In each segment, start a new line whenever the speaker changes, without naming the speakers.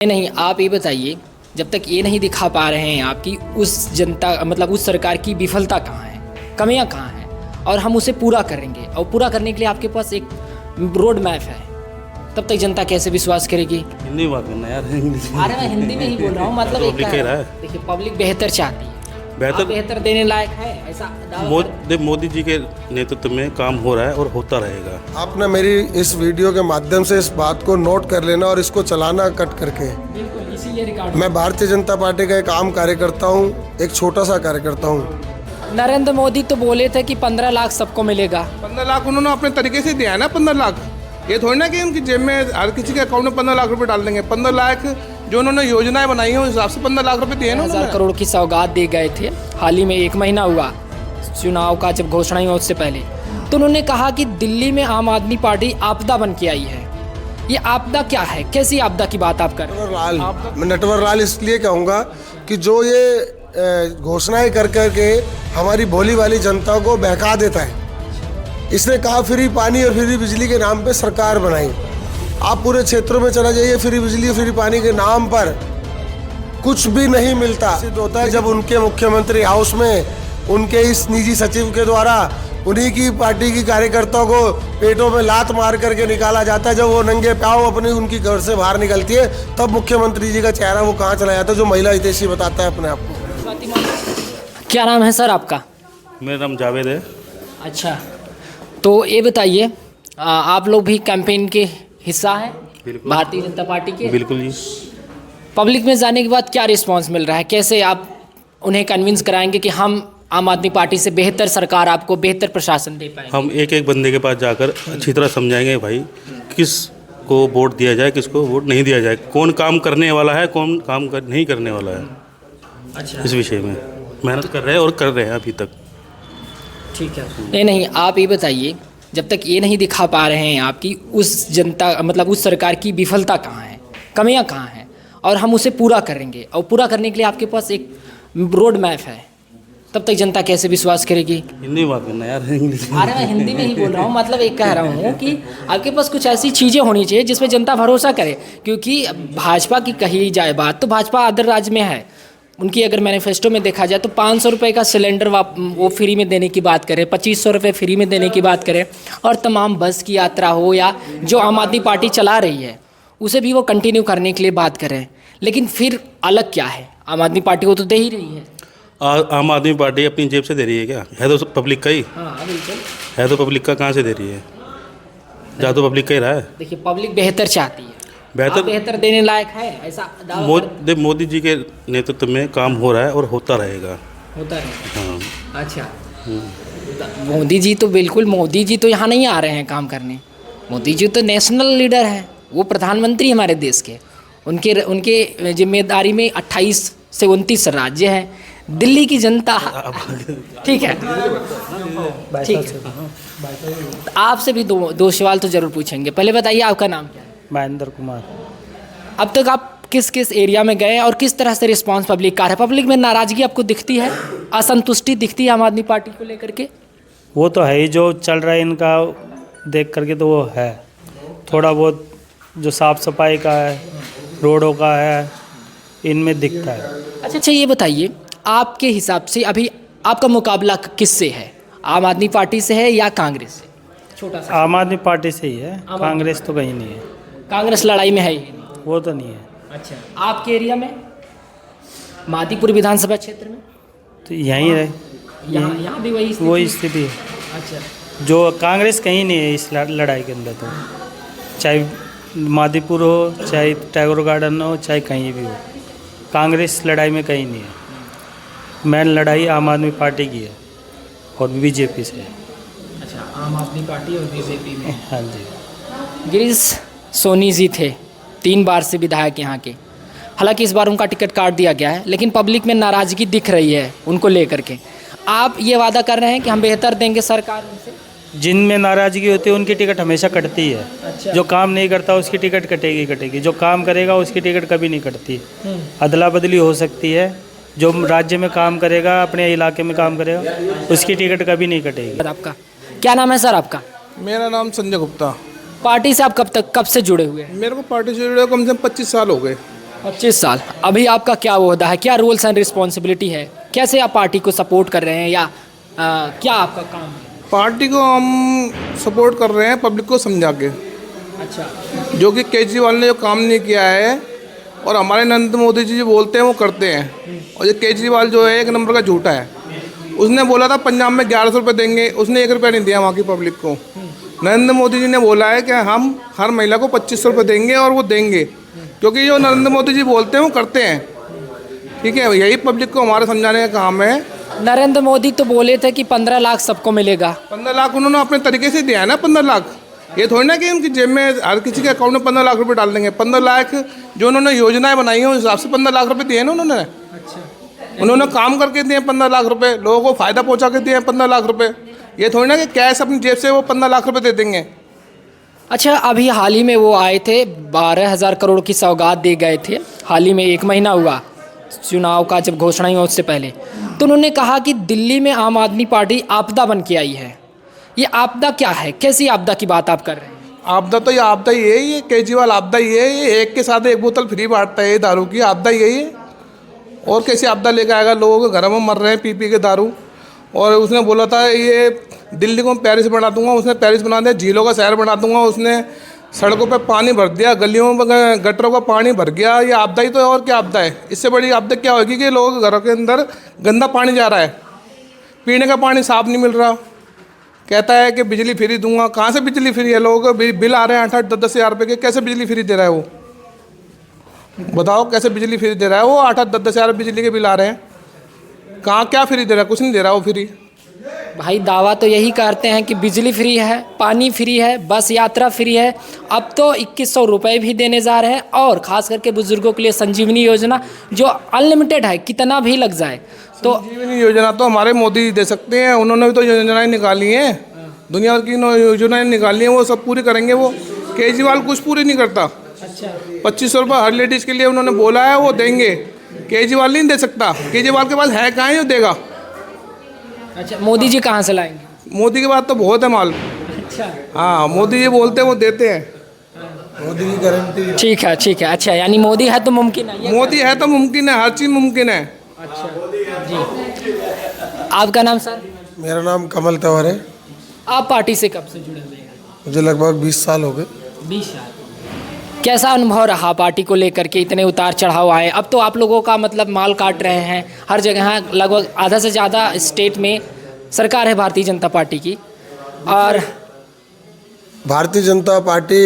नहीं, आप ये बताइए, जब तक ये नहीं दिखा पा रहे हैं आप कि उस जनता मतलब उस सरकार की विफलता कहाँ है, कमियां कहाँ हैं, और हम उसे पूरा करेंगे और पूरा करने के लिए आपके पास एक रोड मैप है, तब तक जनता कैसे विश्वास करेगी?
हिंदी में बात करना यार, इंग्लिश में।
अरे मैं हिंदी में ही बोल रहा हूँ, मतलब एक
कह रहा है।
देखिए, पब्लिक बेहतर चाहती है, बेहतर देने लायक है, ऐसा दावा
मोदी जी के नेतृत्व में काम हो रहा है और होता रहेगा।
आपने मेरी इस वीडियो के माध्यम से इस बात को नोट कर लेना और इसको चलाना कट करके।
बिल्कुल, इसीलिए रिकॉर्ड।
मैं भारतीय जनता पार्टी का एक आम कार्यकर्ता हूँ, एक छोटा सा कार्यकर्ता हूँ।
नरेंद्र मोदी तो बोले थे कि 15 लाख सबको मिलेगा।
15 लाख उन्होंने अपने तरीके से दिया है ना। 15 लाख ये थोड़ी ना कि उनकी जेब में हर किसी के अकाउंट में 15 लाख रुपए डाल देंगे। 15 लाख जो उन्होंने योजनाएं बनाई हैं उस हिसाब से 15 लाख रुपए दिए ना
1000 करोड़ की सौगात दे गए थे। हाल ही में 1 महीना हुआ चुनाव का, जब घोषणा हुई उससे पहले तो उन्होंने कहा कि दिल्ली में आम आदमी पार्टी आपदा बन के आई है। ये आपदा क्या है, कैसी आपदा की बात आप कर रहे हैं?
मैं नटवर लाल इसलिए कहूँगा कि जो ये घोषणाएं कर करके हमारी भोली वाली जनता को बहका देता है। इसने कहा फ्री पानी और फ्री बिजली के नाम पे सरकार बनाई। आप पूरे क्षेत्रों में चला जाइए, फ्री बिजली और फ्री पानी के नाम पर कुछ भी नहीं मिलता। सिद्ध होता है जब उनके मुख्यमंत्री हाउस में उनके इस निजी सचिव के द्वारा उन्हीं की पार्टी की कार्यकर्ताओं को पेटों में लात मार करके निकाला जाता है। जब वो नंगे पाँव अपनी उनकी घर से बाहर निकलती है, तब मुख्यमंत्री जी का चेहरा वो कहाँ चला जाता है, जो महिला हितैषी बताता है अपने आप को।
क्या नाम है सर आपका?
मेरा नाम जावेद है।
अच्छा, तो ये बताइए, आप लोग भी कैंपेन के हिस्सा हैं भारतीय जनता पार्टी के?
बिल्कुल जी।
पब्लिक में जाने के बाद क्या रिस्पांस मिल रहा है? कैसे आप उन्हें कन्विंस कराएंगे कि हम आम आदमी पार्टी से बेहतर सरकार, आपको बेहतर प्रशासन दे पाएंगे?
हम एक एक बंदे के पास जाकर अच्छी तरह समझाएंगे भाई किस को वोट दिया जाए, किसको वोट नहीं दिया जाए, कौन काम करने वाला है, कौन काम नहीं करने वाला है।
अच्छा,
इस विषय में मेहनत कर रहे हैं और कर रहे हैं अभी तक।
ठीक है। नहीं, आप ये बताइए, जब तक ये नहीं दिखा पा रहे हैं आप कि उस जनता मतलब उस सरकार की विफलता कहाँ है, कमियां कहाँ हैं, और हम उसे पूरा करेंगे और पूरा करने के लिए आपके पास एक रोड मैप है, तब तक जनता कैसे विश्वास करेगी?
हिंदी में बात करना यार, इंग्लिश में।
अरे मैं हिंदी में ही बोल रहा हूँ, मतलब एक कह रहा हूँ कि आपके पास कुछ ऐसी चीज़ें होनी चाहिए जिसमें जनता भरोसा करे। क्योंकि भाजपा की कही जाए बात तो भाजपा अदर राज्य में है। उनकी अगर मैनिफेस्टो में देखा जाए तो 500 रुपये का सिलेंडर वो फ्री में देने की बात करें, 2500 रुपये फ्री में देने की बात करें, और तमाम बस की यात्रा हो या जो आम आदमी पार्टी चला रही है उसे भी वो कंटिन्यू करने के लिए बात करें। लेकिन फिर अलग क्या है? आम आदमी पार्टी को तो दे ही रही है।
आम आदमी पार्टी अपनी जेब से दे रही है क्या? है तो पब्लिक का ही।
हाँ बिल्कुल,
है तो पब्लिक का, कहाँ से दे रही है? जा तो पब्लिक का ही रहा है।
देखिए, पब्लिक बेहतर चाहती है, बेहतर देने लायक है, ऐसा दावा
मोदी जी के नेतृत्व में काम हो रहा है और होता रहेगा।
होता है।
हाँ।
अच्छा, मोदी जी तो बिल्कुल, मोदी जी तो यहाँ नहीं आ रहे हैं काम करने। मोदी जी तो नेशनल लीडर हैं, वो प्रधानमंत्री हमारे देश के। उनके जिम्मेदारी में 28 से 29 राज्य हैं। दिल्ली की जनता ठीक है, ठीक है। आपसे भी दो सवाल तो जरूर पूछेंगे। पहले बताइए, आपका नाम क्या है?
महेंद्र कुमार।
अब तक आप किस किस एरिया में गए और किस तरह से रिस्पांस पब्लिक का है? पब्लिक में नाराजगी आपको दिखती है, असंतुष्टि दिखती है आम आदमी पार्टी को लेकर के?
वो तो है ही, जो चल रहा है इनका देख करके तो वो है। थोड़ा बहुत जो साफ़ सफाई का है, रोडों का है, इनमें दिखता है।
अच्छा, ये बताइए, आपके हिसाब से अभी आपका मुकाबला किससे है? आम आदमी पार्टी से है या कांग्रेस से? छोटा सा।
आम आदमी पार्टी से ही है, कांग्रेस तो कहीं नहीं है।
कांग्रेस लड़ाई में है ही नहीं?
वो तो नहीं है।
अच्छा, आपके एरिया में मादीपुर विधानसभा क्षेत्र में
तो यहीं है,
यहाँ भी
वही स्थिति है।
अच्छा,
जो कांग्रेस कहीं नहीं है इस लड़ाई के अंदर, तो चाहे मादीपुर हो, चाहे टैगोर गार्डन हो, चाहे कहीं भी हो, कांग्रेस लड़ाई में कहीं नहीं है। मेन लड़ाई आम आदमी पार्टी की है और बीजेपी से।
अच्छा, आम आदमी पार्टी और बीजेपी में।
हाँ जी।
गिरीश सोनी जी थे 3 बार से विधायक यहाँ के। हालांकि इस बार उनका टिकट काट दिया गया है, लेकिन पब्लिक में नाराज़गी दिख रही है उनको लेकर के। आप ये वादा कर रहे हैं कि हम बेहतर देंगे सरकार उनसे?
जिनमें नाराज़गी होती है उनकी टिकट हमेशा कटती है।
अच्छा।
जो काम नहीं करता उसकी टिकट कटेगी, जो काम करेगा उसकी टिकट कभी नहीं कटती। अदला बदली हो सकती है, जो राज्य में काम करेगा, अपने इलाके में काम करेगा, उसकी टिकट कभी नहीं कटेगी।
आपका क्या नाम है सर आपका?
मेरा नाम संजय गुप्ता।
पार्टी से आप कब से जुड़े हुए हैं?
मेरे को पार्टी से जुड़े कम से कम 25 साल हो गए।
25 साल। अभी आपका क्या ओहदा है, क्या रोल्स एंड रिस्पॉन्सिबिलिटी है, कैसे आप पार्टी को सपोर्ट कर रहे हैं या क्या आपका काम है?
पार्टी को हम सपोर्ट कर रहे हैं पब्लिक को समझा के,
अच्छा,
जो कि केजरीवाल ने जो काम नहीं किया है और हमारे नरेंद्र मोदी जी जो बोलते हैं वो करते हैं। और ये केजरीवाल जो है एक नंबर का झूठा है। उसने बोला था पंजाब में 1100 रुपये देंगे, उसने 1 रुपया नहीं दिया वहाँ की पब्लिक को। नरेंद्र मोदी जी ने बोला है कि हम हर महिला को 2500 रुपये देंगे और वो देंगे, क्योंकि जो नरेंद्र मोदी जी बोलते हैं वो करते हैं। ठीक है, यही पब्लिक को हमारे समझाने का काम है।
नरेंद्र मोदी तो बोले थे कि 15 लाख सबको मिलेगा।
15 लाख उन्होंने अपने तरीके से दिया है ना। 15 लाख ये थोड़ी ना कि उनकी जेब में हर किसी के अकाउंट में 15 लाख रुपए डाल देंगे। 15 लाख जो उन्होंने योजनाएं बनाई हैं उस हिसाब से 15 लाख रुपए दिए ना उन्होंने। उन्होंने काम करके दिए 15 लाख रुपए, लोगों को फ़ायदा पहुंचा के दिए 15 लाख रुपए। ये थोड़ी ना कि कैश अपनी जेब से वो 15 लाख रुपए दे देंगे।
अच्छा, अभी हाल ही में वो आए थे, 12,000 करोड़ की सौगात दे गए थे। हाल ही में 1 महीना हुआ चुनाव का जब घोषणा हुई उससे पहले, तो उन्होंने कहा कि दिल्ली में आम आदमी पार्टी आपदा बन के आई है। ये आपदा क्या है, कैसी आपदा की बात आप कर रहे हैं?
आपदा तो ये आपदा ही है, ये केजरीवाल आपदा ही है। ये एक के साथ एक बोतल फ्री बांटता है, दारू की आपदा ही है। और कैसी आपदा लेकर आएगा? लोगों के घरों में मर रहे हैं पी के दारू। और उसने बोला था ये दिल्ली को पेरिस बना दूंगा, उसने पेरिस बना दिया। झीलों का शहर बना दूंगा, उसने सड़कों पे पानी भर दिया, गलियों में गटरों का पानी भर गया। ये आपदा ही तो है, और क्या आपदा है? इससे बड़ी आपदा क्या होगी कि लोगों के घरों के अंदर गंदा पानी जा रहा है, पीने का पानी साफ नहीं मिल रहा। कहता है कि बिजली फ्री दूंगा। कहाँ से बिजली फ्री है? लोगों को बिल आ रहे हैं 8-8, 10-10 हज़ार रुपये के। कैसे बिजली फ्री दे रहा है वो? बताओ कैसे बिजली फ्री दे रहा है वो? 8-8, 10-10 हज़ार बिजली के बिल आ रहे हैं। कहाँ क्या फ्री दे रहा है? कुछ नहीं दे रहा वो फ्री।
भाई दावा तो यही करते हैं कि बिजली फ्री है, पानी फ्री है, बस यात्रा फ्री है। अब तो 2100 रुपये भी देने जा रहे हैं, और ख़ास करके बुजुर्गों के लिए संजीवनी योजना जो अनलिमिटेड है, कितना भी लग जाए। तो
संजीवनी योजना तो हमारे मोदी जी दे सकते हैं, उन्होंने भी तो योजनाएं निकाली हैं, दुनिया की योजनाएं निकाली हैं, वो सब पूरी करेंगे। वो केजरीवाल कुछ पूरी नहीं करता।
अच्छा,
2500 रुपये हर लेडीज़ के लिए उन्होंने बोला है, वो देंगे। केजरीवाल नहीं दे सकता। केजरीवाल के पास है कहाँ है जो देगा?
अच्छा, मोदी जी कहाँ से लाएंगे?
मोदी के बाद तो बहुत है माल।
अच्छा,
हाँ, मोदी जी बोलते हैं वो देते हैं।
मोदी की गारंटी।
ठीक है, ठीक है। अच्छा, यानी मोदी है तो मुमकिन है ये?
मोदी है तो मुमकिन है, हर चीज़ मुमकिन है।
अच्छा जी। आपका नाम सर?
मेरा नाम कमल तंवर है।
आप पार्टी से कब से जुड़े हुए हैं?
मुझे लगभग 20 साल हो गए।
20 साल। कैसा अनुभव रहा पार्टी को लेकर के? इतने उतार चढ़ाव आए, अब तो आप लोगों का मतलब माल काट रहे हैं हर जगह। लगभग आधा से ज़्यादा स्टेट में सरकार है भारतीय जनता पार्टी की। और
भारतीय जनता पार्टी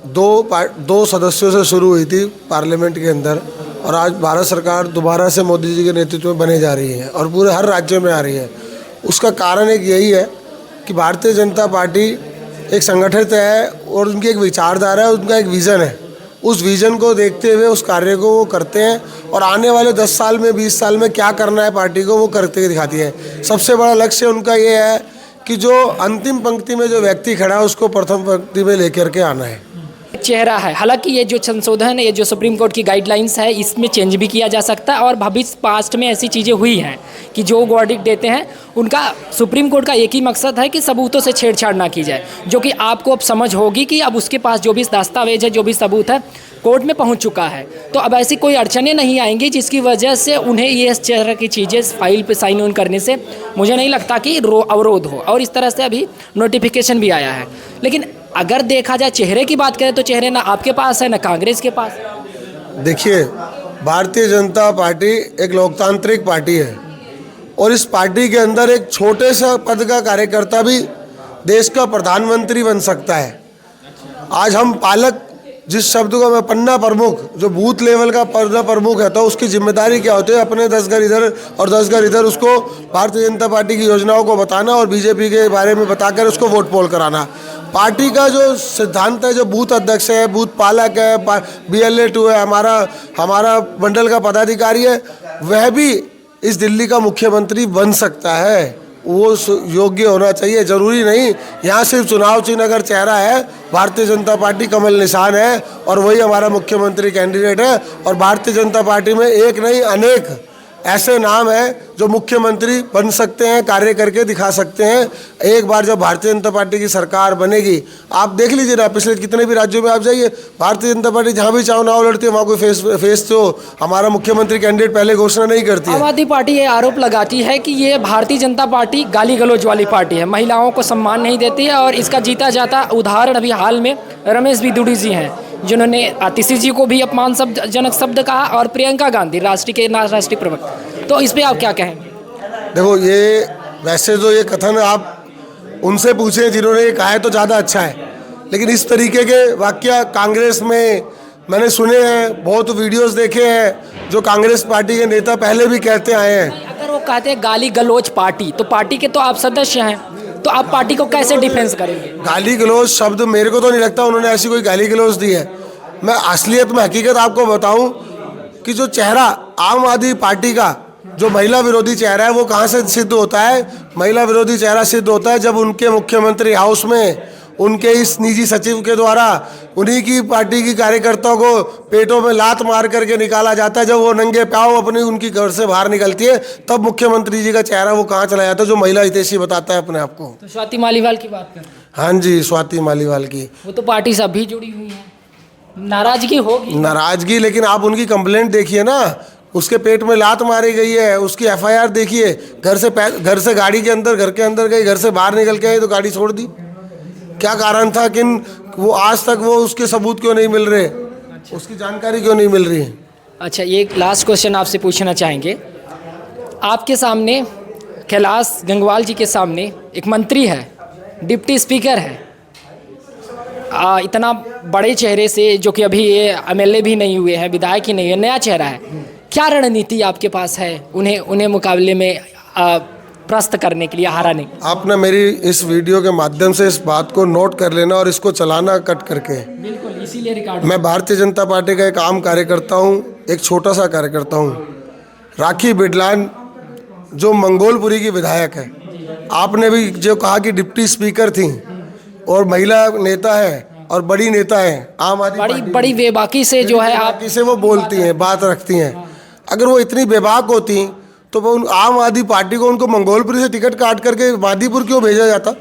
दो सदस्यों से शुरू हुई थी पार्लियामेंट के अंदर, और आज भारत सरकार दोबारा से मोदी जी के नेतृत्व में बने जा रही है और पूरे हर राज्य में आ रही है। उसका कारण एक यही है कि भारतीय जनता पार्टी एक संगठित है और उनकी एक विचारधारा है, उनका एक विज़न है। उस विज़न को देखते हुए उस कार्य को वो करते हैं, और आने वाले 10 साल में 20 साल में क्या करना है पार्टी को वो करते दिखाती है। सबसे बड़ा लक्ष्य उनका ये है कि जो अंतिम पंक्ति में जो व्यक्ति खड़ा है उसको प्रथम पंक्ति में लेकर के आना है।
चेहरा है। हालांकि ये जो संशोधन है, ये जो सुप्रीम कोर्ट की गाइडलाइंस है, इसमें चेंज भी किया जा सकता है। और भविष्य पास्ट में ऐसी चीज़ें हुई हैं कि जो वर्डिक्ट देते हैं उनका सुप्रीम कोर्ट का एक ही मकसद है कि सबूतों से छेड़छाड़ ना की जाए, जो कि आपको अब समझ होगी कि अब उसके पास जो भी दस्तावेज है, जो भी सबूत है, कोर्ट में पहुंच चुका है। तो अब ऐसी कोई अड़चनें नहीं आएंगी जिसकी वजह से उन्हें ये इस तरह की चीज़ें फाइल पे साइन ऑन करने से मुझे नहीं लगता कि अवरोध हो। और इस तरह से अभी नोटिफिकेशन भी आया है। लेकिन अगर देखा जाए, चेहरे की बात करें तो चेहरे ना आपके पास है ना कांग्रेस के पास।
देखिए, भारतीय जनता पार्टी एक लोकतांत्रिक पार्टी है, और इस पार्टी के अंदर एक छोटे सा पद का कार्यकर्ता भी देश का प्रधानमंत्री बन सकता है। आज हम पालक, जिस शब्द को मैं पन्ना प्रमुख, जो बूथ लेवल का पन्ना प्रमुख है, तो उसकी जिम्मेदारी क्या होती है? अपने 10 घर इधर और 10 घर इधर उसको भारतीय जनता पार्टी की योजनाओं को बताना और बीजेपी के बारे में बताकर उसको वोट पोल कराना। पार्टी का जो सिद्धांत है, जो बूथ अध्यक्ष है, बूथ पालक है, BLA2 है, हमारा मंडल का पदाधिकारी है, वह भी इस दिल्ली का मुख्यमंत्री बन सकता है। वो योग्य होना चाहिए, ज़रूरी नहीं। यहाँ सिर्फ चुनाव चिन्ह अगर चेहरा है, भारतीय जनता पार्टी कमल निशान है और वही हमारा मुख्यमंत्री कैंडिडेट है। और भारतीय जनता पार्टी में एक नहीं अनेक ऐसे नाम हैं जो मुख्यमंत्री बन सकते हैं, कार्य करके दिखा सकते हैं। एक बार जब भारतीय जनता पार्टी की सरकार बनेगी, आप देख लीजिए ना, पिछले कितने भी राज्यों में आप जाइए, भारतीय जनता पार्टी जहाँ भी चुनाव लड़ती है वहाँ कोई फेस तो हमारा मुख्यमंत्री कैंडिडेट पहले घोषणा नहीं करती
आम
है।
आदमी पार्टी ये आरोप लगाती है कि ये भारतीय जनता पार्टी गाली गलौज वाली पार्टी है, महिलाओं को सम्मान नहीं देती है, और इसका जीता जाता उदाहरण अभी हाल में रमेश बिदुड़ी जी हैं, जिन्होंने आतिशी जी को भी अपमानजनक शब्द कहा, और प्रियंका गांधी राष्ट्रीय प्रवक्ता। तो इस पे आप क्या कहेंगे?
देखो, ये वैसे तो ये कथन आप उनसे पूछें जिन्होंने ये कहा है तो ज़्यादा अच्छा है, लेकिन इस तरीके के वाक्य कांग्रेस में मैंने सुने हैं, बहुत वीडियोस देखे हैं जो कांग्रेस पार्टी के नेता पहले भी कहते आए हैं।
अगर वो कहते हैं गाली गलौज पार्टी, तो पार्टी के तो आप सदस्य हैं, तो आप पार्टी को कैसे डिफेंस करेंगे?
गाली गलौज शब्द मेरे को तो नहीं लगता उन्होंने ऐसी कोई गाली गलौज दी है। मैं असलियत में हकीकत आपको बताऊं कि जो चेहरा आम आदमी पार्टी का जो महिला विरोधी चेहरा है वो कहाँ से सिद्ध होता है? महिला विरोधी चेहरा सिद्ध होता है जब उनके मुख्यमंत्री हाउस में उनके इस निजी सचिव के द्वारा उन्हीं की पार्टी की कार्यकर्ताओं को पेटों में लात मार करके निकाला जाता है। जब वो नंगे पाँव अपनी उनकी घर से बाहर निकलती है, तब मुख्यमंत्री जी का चेहरा वो कहाँ चला जाता है, जो महिला हितैषी बताता है अपने आप को।
तो स्वाति मालीवाल की बात करें,
हाँ जी, स्वाति मालीवाल की
वो तो पार्टी से अभी जुड़ी हुई है, नाराजगी होगी।
नाराजगी, लेकिन आप उनकी कंप्लेंट देखिए ना, उसके पेट में लात मारी गई है, उसकी एफआईआर देखिए, घर से गाड़ी के अंदर, घर के अंदर गई, घर से बाहर निकल के आई तो गाड़ी छोड़ दी। क्या कारण था कि वो आज तक वो उसके सबूत क्यों नहीं मिल रहे? उसकी जानकारी क्यों नहीं मिल रही है?
अच्छा, ये एक लास्ट क्वेश्चन आपसे पूछना चाहेंगे। आपके सामने, कैलाश गंगवाल जी के सामने एक मंत्री है, डिप्टी स्पीकर है, इतना बड़े चेहरे से, जो कि अभी ये एमएलए भी नहीं हुए हैं, विधायक ही नहीं है, नया चेहरा है, क्या रणनीति आपके पास है उन्हें मुकाबले में प्रस्त करने के लिए, हराने?
आपने मेरी इस वीडियो के माध्यम से इस बात को नोट कर लेना और इसको चलाना कट करके।
बिल्कुल, इसीलिए रिकॉर्ड।
मैं भारतीय जनता पार्टी का एक आम कार्यकर्ता हूँ, एक छोटा सा कार्यकर्ता हूँ। राखी बिडलान जो मंगोलपुरी की विधायक है, आपने भी जो कहा कि डिप्टी स्पीकर थी और महिला नेता है और बड़ी नेता है आम आदमी
बड़ी बेबाकी से जो है आप
से वो बोलती हैं, बात रखती हैं। अगर वो इतनी बेबाक होती तो वो आम आदमी पार्टी को उनको मंगोलपुरी से टिकट काट करके मादीपुर क्यों भेजा जाता?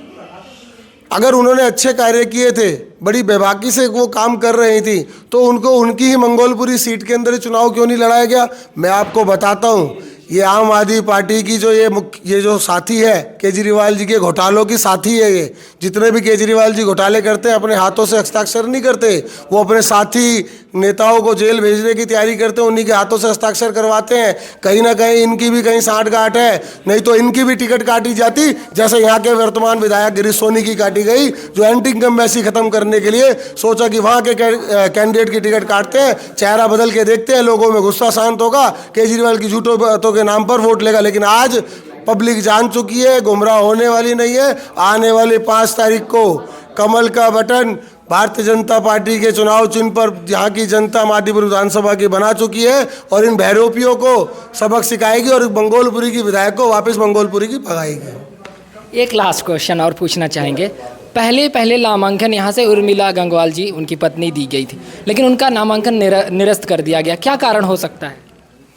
अगर उन्होंने अच्छे कार्य किए थे, बड़ी बेबाकी से वो काम कर रही थी, तो उनको उनकी ही मंगोलपुरी सीट के अंदर चुनाव क्यों नहीं लड़ाया गया? मैं आपको बताता हूँ, ये आम आदमी पार्टी की जो ये जो साथी है, केजरीवाल जी के घोटालों की साथी है। ये जितने भी केजरीवाल जी घोटाले करते हैं अपने हाथों से हस्ताक्षर नहीं करते, वो अपने साथी नेताओं को जेल भेजने की तैयारी करते हैं, उन्हीं के हाथों से हस्ताक्षर करवाते हैं। कहीं ना कहीं इनकी भी कहीं साठगांठ है, नहीं तो इनकी भी टिकट काटी जाती, जैसे यहाँ के वर्तमान विधायक गिरीश सोनी की काटी गई, जो एंटी इनकम्बेंसी खत्म करने के लिए सोचा कि वहाँ के कैंडिडेट की टिकट काटते हैं, चेहरा बदल के देखते हैं, लोगों में गुस्सा शांत होगा, केजरीवाल की झूठों बातों के नाम पर वोट लेगा। लेकिन आज पब्लिक जान चुकी है, गुमराह होने वाली नहीं है। आने वाली 5 तारीख को कमल का बटन भारतीय जनता पार्टी के चुनाव चिन्ह पर यहाँ की जनता मादीपुर विधानसभा की बना चुकी है और इन बहरोपियों को सबक सिखाएगी और मंगोलपुरी की विधायक को वापस मंगोलपुरी की भगाएगी।
एक लास्ट क्वेश्चन और पूछना चाहेंगे। पहले नामांकन यहाँ से उर्मिला गंगवाल जी, उनकी पत्नी, दी गई थी, लेकिन उनका नामांकन निरस्त कर दिया गया। क्या कारण हो सकता है?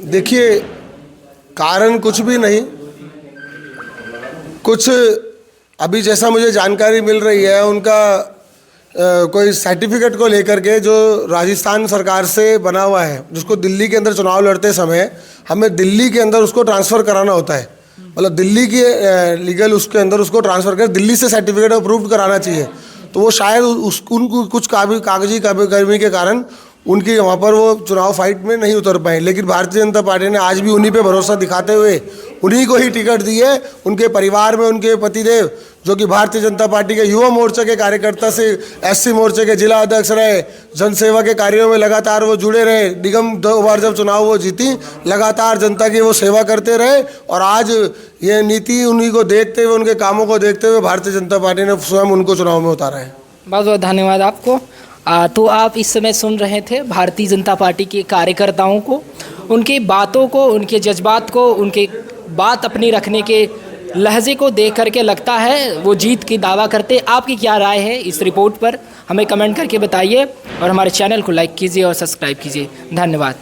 देखिए, कारण कुछ भी नहीं, कुछ अभी जैसा मुझे जानकारी मिल रही है, उनका कोई सर्टिफिकेट को लेकर के जो राजस्थान सरकार से बना हुआ है, जिसको दिल्ली के अंदर चुनाव लड़ते समय हमें दिल्ली के अंदर उसको ट्रांसफ़र कराना होता है, मतलब दिल्ली के लीगल उसके अंदर उसको ट्रांसफ़र कर दिल्ली से सर्टिफिकेट अप्रूव कराना चाहिए। तो वो शायद उनको कुछ कागजी कर्मी के कारण उनकी वहाँ पर वो चुनाव फाइट में नहीं उतर पाए। लेकिन भारतीय जनता पार्टी ने आज भी उन्हीं पे भरोसा दिखाते हुए उन्हीं को ही टिकट दी है। उनके परिवार में उनके पतिदेव, जो कि भारतीय जनता पार्टी के युवा मोर्चा के कार्यकर्ता से एससी मोर्चे के जिला अध्यक्ष रहे, जनसेवा के कार्यों में लगातार वो जुड़े रहे, निगम 2 बार जब चुनाव वो जीती, लगातार जनता की वो सेवा करते रहे। और आज ये नीति उन्हीं को देखते हुए, उनके कामों को देखते हुए भारतीय जनता पार्टी ने स्वयं उनको चुनाव में उतारा है।
बहुत बहुत धन्यवाद आपको। तो आप इस समय सुन रहे थे भारतीय जनता पार्टी के कार्यकर्ताओं को, उनकी बातों को, उनके जज्बात को, उनके बात अपनी रखने के लहजे को देख करके लगता है वो जीत की दावा करते। आपकी क्या राय है इस रिपोर्ट पर, हमें कमेंट करके बताइए और हमारे चैनल को लाइक कीजिए और सब्सक्राइब कीजिए। धन्यवाद।